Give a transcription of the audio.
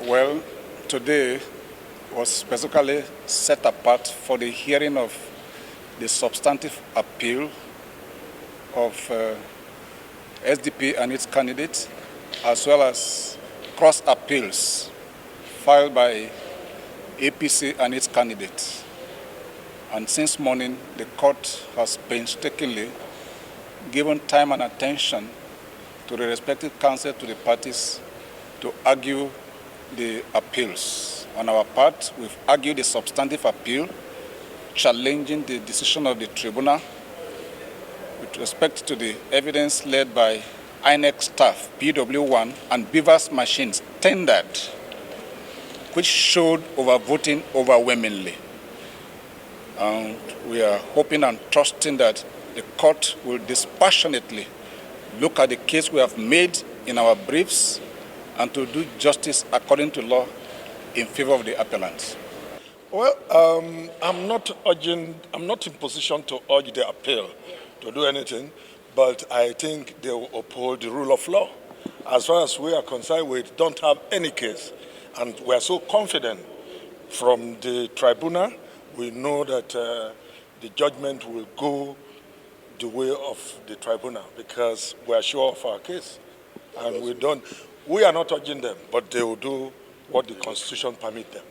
Well, today was specifically set apart for the hearing of the substantive appeal of SDP and its candidates, as well as cross appeals filed by APC and its candidates. And since morning, the court has painstakingly given time and attention to the respective counsel to the parties to argue the appeals. On our part, we've argued the substantive appeal, challenging the decision of the tribunal with respect to the evidence led by INEC staff, PW1, and Beavers machines tendered, which showed overvoting overwhelmingly. And we are hoping and trusting that the court will dispassionately look at the case we have made in our briefs and to do justice according to law in favor of the appellants. Well, I'm not in position to urge the appeal to do anything, but I think they will uphold the rule of law. As far as we are concerned, we don't have any case, and we are so confident from the tribunal. We know that the judgment will go the way of the tribunal because we are sure of our case, and we are not urging them, but they will do what the Constitution permits them.